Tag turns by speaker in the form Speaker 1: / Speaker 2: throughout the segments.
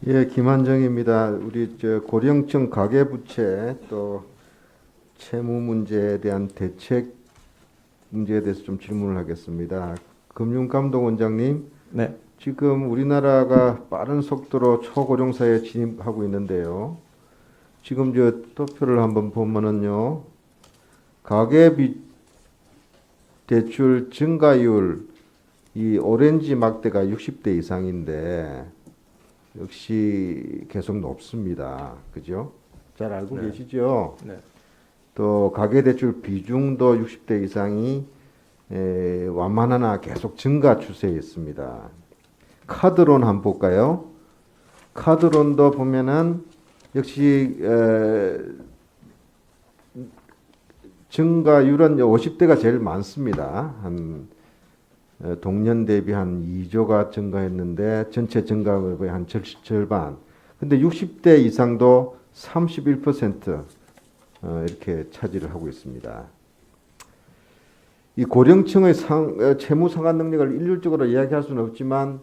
Speaker 1: 예, 김한정입니다. 우리 고령층 가계부채 또 채무 문제에 대한 대책 문제에 대해서 좀 질문을 하겠습니다. 금융감독원장님,
Speaker 2: 네,
Speaker 1: 지금 우리나라가 빠른 속도로 초고령사회에 진입하고 있는데요. 지금 도표를 한번 보면은요, 가계비 대출 증가율 이 오렌지 막대가 60대 이상인데 역시 계속 높습니다. 그죠? 잘 알고
Speaker 2: 네,
Speaker 1: 계시죠?
Speaker 2: 네.
Speaker 1: 또 가계대출 비중도 60대 이상이 완만하나 계속 증가 추세에 있습니다. 카드론 한번 볼까요? 카드론도 보면은 역시 증가율은 50대가 제일 많습니다. 한 동년 대비 한 2조가 증가했는데 전체 증가율의 한 절반. 근데 60대 이상도 31% 이렇게 차지를 하고 있습니다. 이 고령층의 채무 상환 능력을 일률적으로 이야기할 수는 없지만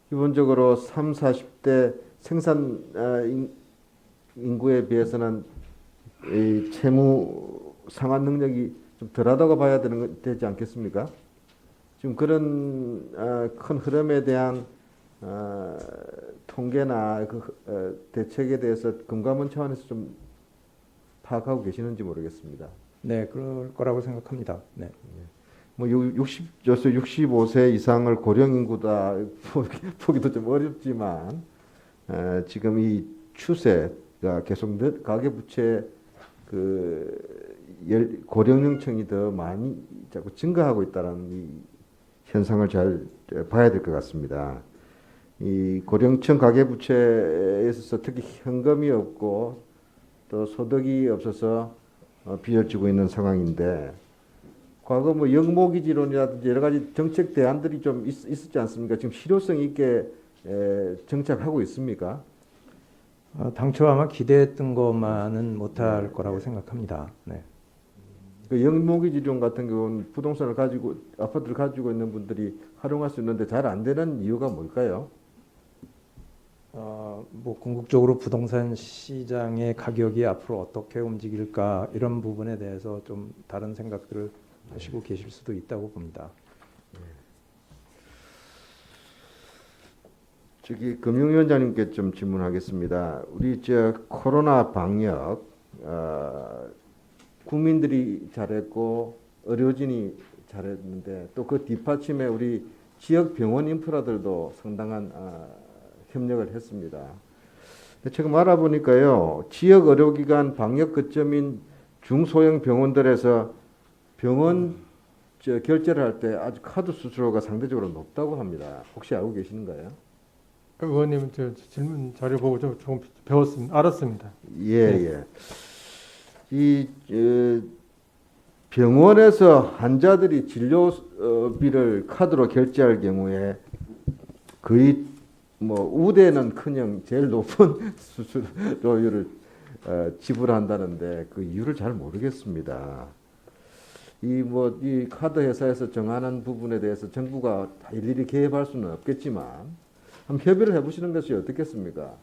Speaker 1: 기본적으로 3, 40대 생산 인구에 비해서는 이 채무 상환 능력이 좀 덜하다고 봐야 되지 않겠습니까? 지금 그런 큰 흐름에 대한 통계나 대책에 대해서 금감원 차원에서 좀 파악하고 계시는지 모르겠습니다.
Speaker 2: 네, 그럴 거라고 생각합니다. 네,
Speaker 1: 뭐 65세 이상을 고령 인구다 보기도 좀 어렵지만 지금 이 추세가 계속 가계부채 고령층이 더 많이 자꾸 증가하고 있다는 이 현상을 잘 봐야 될 것 같습니다. 이 고령층 가계부채에 있어서 특히 현금이 없고 또 소득이 없어서 빚어지고 있는 상황인데 과거 뭐 영모기지론이라든지 여러 가지 정책 대안들이 좀 있었지 않습니까? 지금 실효성 있게 정착하고 있습니까?
Speaker 2: 당초 아마 기대했던 것만은 못할 거라고 생각합니다. 네.
Speaker 1: 그 영모기지론 같은 경우는 부동산을 가지고 아파트를 가지고 있는 분들이 활용할 수 있는데 잘 안 되는 이유가 뭘까요?
Speaker 2: 뭐 궁극적으로 부동산 시장의 가격이 앞으로 어떻게 움직일까 이런 부분에 대해서 좀 다른 생각들을 하시고 계실 수도 있다고 봅니다.
Speaker 1: 저기 금융위원장님께 좀 질문하겠습니다. 우리 코로나 방역 국민들이 잘했고 의료진이 잘했는데 또 그 뒷받침에 우리 지역 병원 인프라들도 상당한 협력을 했습니다. 지금 알아보니까요, 지역 의료기관 방역 거점인 중소형 병원들에서 병원 결제를 할 때 아주 카드 수수료가 상대적으로 높다고 합니다. 혹시 알고 계시는가요?
Speaker 3: 의원님 저 질문 자료 보고 좀 조금 배웠습니다. 알았습니다.
Speaker 1: 예,
Speaker 3: 예.
Speaker 1: 예. 이 병원에서 환자들이 진료비를 카드로 결제할 경우에 거의 뭐 우대는커녕 제일 높은 수수료율을 지불한다는데 그 이유를 잘 모르겠습니다. 이 카드 회사에서 정하는 부분에 대해서 정부가 다 일일이 개입할 수는 없겠지만 한번 협의를 해보시는 것이 어떻겠습니까?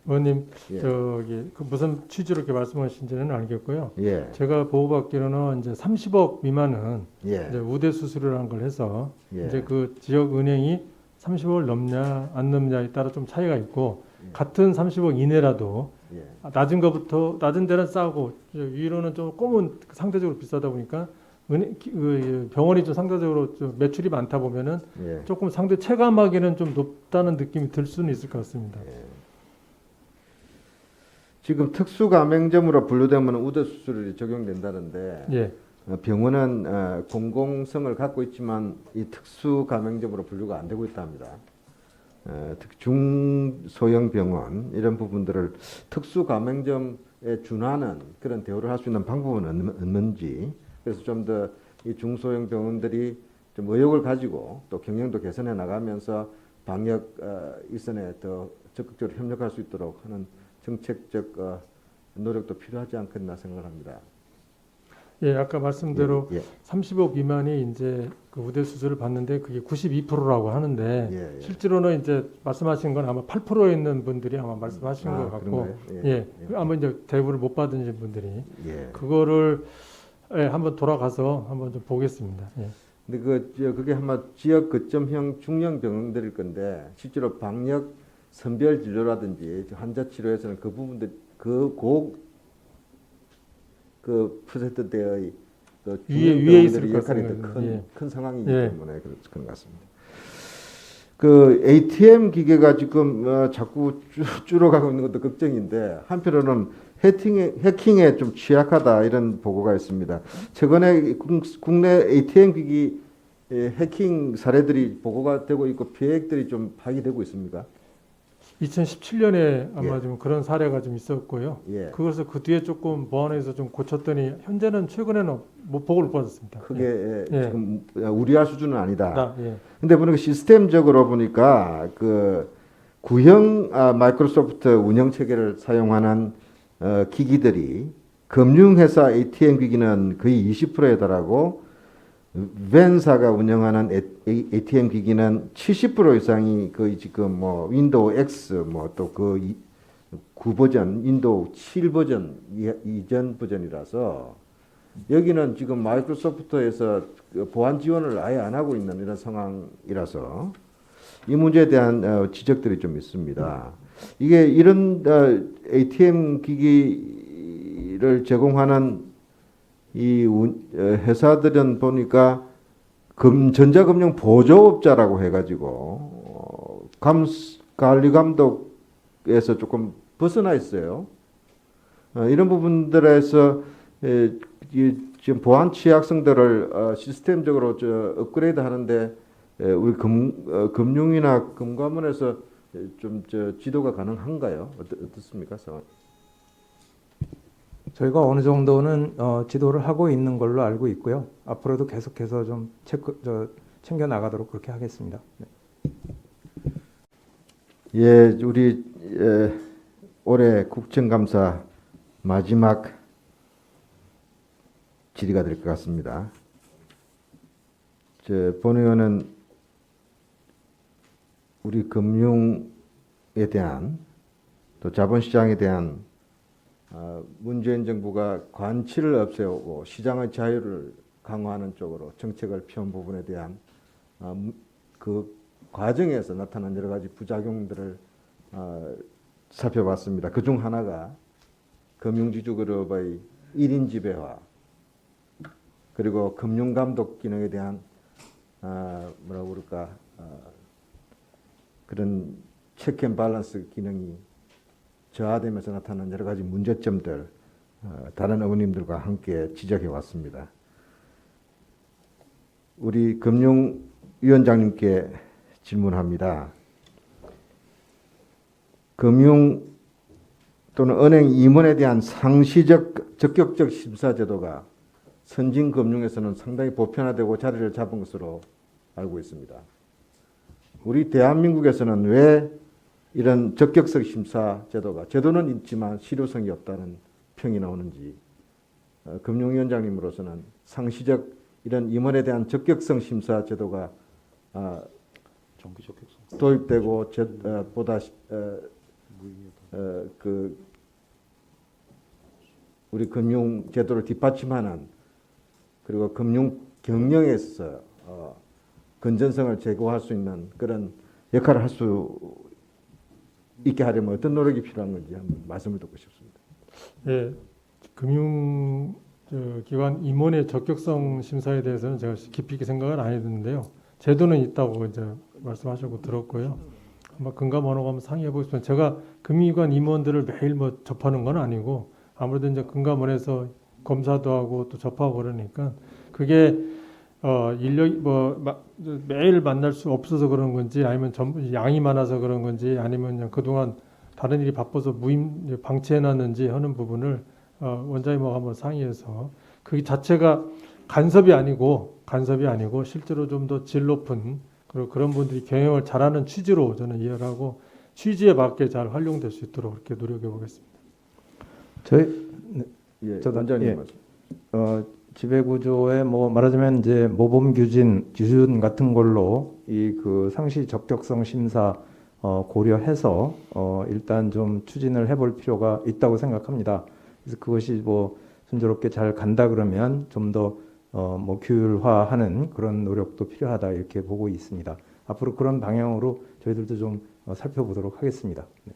Speaker 3: 의원님
Speaker 1: 예,
Speaker 3: 저기 그 무슨 취지로 이렇게 말씀하신지는 알겠고요.
Speaker 1: 예,
Speaker 3: 제가 보고받기로는 이제 30억 미만은 이제
Speaker 1: 예,
Speaker 3: 우대 수수료라는 걸 해서
Speaker 1: 예,
Speaker 3: 이제 그 지역 은행이 30억을 넘냐 안 넘냐에 따라 좀 차이가 있고 같은 30억 이내라도
Speaker 1: 예,
Speaker 3: 낮은 거부터 낮은 데는 싸고 위로는 좀 조금은 상대적으로 비싸다 보니까 병원이 좀 상대적으로 좀 매출이 많다 보면은
Speaker 1: 예.
Speaker 3: 조금 상대 체감하기는 좀 높다는 느낌이 들 수는 있을 것 같습니다.
Speaker 1: 지금 특수 가맹점으로 분류되면 우대 수수료율이 적용된다는데
Speaker 3: 예,
Speaker 1: 병원은 공공성을 갖고 있지만 이 특수 가맹점으로 분류가 안 되고 있답니다. 특히 중소형 병원 이런 부분들을 특수 가맹점에 준하는 그런 대우를 할 수 있는 방법은 없는지 그래서 좀 더 이 중소형 병원들이 좀 의욕을 가지고 또 경영도 개선해 나가면서 방역 일선에 더 적극적으로 협력할 수 있도록 하는 정책적 노력도 필요하지 않겠나 생각합니다.
Speaker 3: 예, 아까 말씀대로
Speaker 1: 예,
Speaker 3: 30억 미만이 이제 그 우대 수술을 받는데 그게 92%라고 하는데
Speaker 1: 예, 예.
Speaker 3: 실제로는 이제 말씀하신 건 아마 8%에 있는 분들이 아마 말씀하신 것 같고,
Speaker 1: 그런가요?
Speaker 3: 예, 아마 이제 대부를 못 받으신 분들이
Speaker 1: 예.
Speaker 3: 그거를 예, 한번 돌아가서 한번 좀 보겠습니다. 예.
Speaker 1: 근데 그게 아마 지역 거점형 중형 병원들일 건데 실제로 방역 선별 진료라든지 환자 치료에서는 그 부분들 그 퍼센트대의 그
Speaker 3: 위에
Speaker 1: 중형
Speaker 3: 있을
Speaker 1: 병원들의
Speaker 3: 것
Speaker 1: 역할이
Speaker 3: 같습니다.
Speaker 1: 더 큰
Speaker 3: 예.
Speaker 1: 상황이기
Speaker 3: 예.
Speaker 1: 때문에 그런 것 같습니다. 그 ATM 기계가 지금 자꾸 줄어가고 있는 것도 걱정인데 한편으로는 해킹에 좀 취약하다 이런 보고가 있습니다. 최근에 국내 ATM 기기 해킹 사례들이 보고가 되고 있고 피해액들이 좀 파기되고 있습니까?
Speaker 3: 2017년에 아마
Speaker 1: 예.
Speaker 3: 좀 그런 사례가 좀 있었고요.
Speaker 1: 예.
Speaker 3: 그것을 그 뒤에 조금 보완해서 좀 고쳤더니 현재는 최근에는 못 보고를 받았습니다.
Speaker 1: 크게
Speaker 3: 예.
Speaker 1: 지금 우려할 수준은 아니다.
Speaker 3: 예.
Speaker 1: 근데 보니까 시스템적으로 보니까 그 구형 마이크로소프트 운영 체계를 사용하는 기기들이 금융회사 ATM 기기는 거의 20%에 달하고 벤사가 운영하는 ATM 기기는 70% 이상이 거의 지금 뭐 윈도우 X 뭐 또 그 9버전, 윈도우 7버전 이전 버전이라서 여기는 지금 마이크로소프트에서 그 보안 지원을 아예 안 하고 있는 이런 상황이라서 이 문제에 대한 지적들이 좀 있습니다. 이게 이런 ATM 기기를 제공하는 이 회사들은 보니까 전자금융 보조업자라고 해가지고 관리 감독에서 조금 벗어나 있어요. 이런 부분들에서 지금 보안 취약성들을 시스템적으로 업그레이드 하는데 우리 금융이나 금감원에서 좀 지도가 가능한가요? 어떻습니까?
Speaker 2: 저희가 어느 정도는 지도를 하고 있는 걸로 알고 있고요. 앞으로도 계속해서 좀 챙겨 나가도록 그렇게 하겠습니다. 네.
Speaker 1: 예, 우리 올해 국정감사 마지막 질의가 될 것 같습니다. 본 의원은 우리 금융에 대한 또 자본시장에 대한 문재인 정부가 관치를 없애고 시장의 자유를 강화하는 쪽으로 정책을 펴온 부분에 대한 그 과정에서 나타난 여러 가지 부작용들을 살펴봤습니다. 그중 하나가 금융지주그룹의 1인 지배화 그리고 금융감독 기능에 대한 뭐라고 그럴까 그런 체크 앤 밸런스 기능이 저하되면서 나타난 여러 가지 문제점들 다른 의원님들과 함께 지적해 왔습니다. 우리 금융위원장님께 질문합니다. 금융 또는 은행 임원에 대한 상시적 적격적 심사 제도가 선진 금융에서는 상당히 보편화되고 자리를 잡은 것으로 알고 있습니다. 우리 대한민국에서는 왜 이런 적격적 심사 제도는 있지만 실효성이 없다는 평이 나오는지 금융위원장님으로서는 상시적 이런 임원에 대한 적격성 심사 제도가 도입되고 보다 그 우리 금융 제도를 뒷받침하는 그리고 금융 경영에서 건전성을 제고할 수 있는 그런 역할을 할 수 있게 하려면 어떤 노력이 필요한 건지 한번 말씀을 듣고 싶습니다.
Speaker 3: 예, 금융 기관 임원의 적격성 심사에 대해서는 제가 깊이 있게 생각을 안 했는데요. 제도는 있다고 이제 말씀하셨고 들었고요. 아마 금감원하고 한번 상의해 보겠습니다. 제가 금융기관 임원들을 매일 뭐 접하는 건 아니고 아무래도 이제 금감원에서 검사도 하고 또 접하고 그러니까 그게 인력이 매일 만날 수 없어서 그런 건지 아니면 양이 많아서 그런 건지 아니면 그냥 그동안 다른 일이 바빠서 방치해놨는지 하는 부분을 원장님하고 한번 상의해서 그 자체가 간섭이 아니고 실제로 좀 더 질 높은 그리고 그런 분들이 경영을 잘하는 취지로 저는 이해를 하고 취지에 맞게 잘 활용될 수 있도록 그렇게 노력해 보겠습니다.
Speaker 2: 저희
Speaker 1: 예,
Speaker 2: 저도-
Speaker 1: 원장님
Speaker 2: 예.
Speaker 1: 말씀.
Speaker 2: 지배구조에 뭐 말하자면 이제 모범 기준 같은 걸로 이 그 상시 적격성 심사 고려해서 일단 좀 추진을 해볼 필요가 있다고 생각합니다. 그래서 그것이 뭐 순조롭게 잘 간다 그러면 좀 더 뭐 규율화하는 그런 노력도 필요하다 이렇게 보고 있습니다. 앞으로 그런 방향으로 저희들도 좀 살펴보도록 하겠습니다. 네.